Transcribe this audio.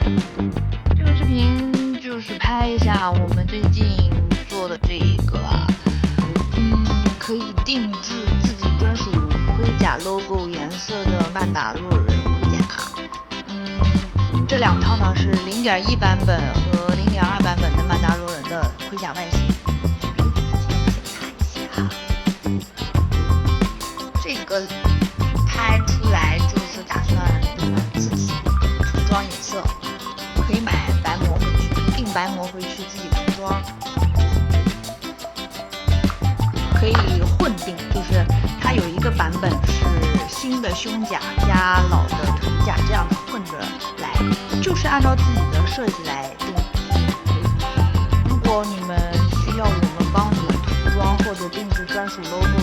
这个视频就是拍一下我们最近做的这个可以定制自己专属盔甲 logo 颜色的曼达洛人盔甲。这两套呢是0.1版本和0.2版本的曼达洛人的盔甲外形。这个拍出来就是打算自己涂装颜色，可以买白膜回去，订白膜回去自己涂装，可以混订，就是它有一个版本是新的胸甲加老的腿甲这样的混着来，就是按照自己的设计来定。如果你们需要我们帮你们涂装或者定制专属 logo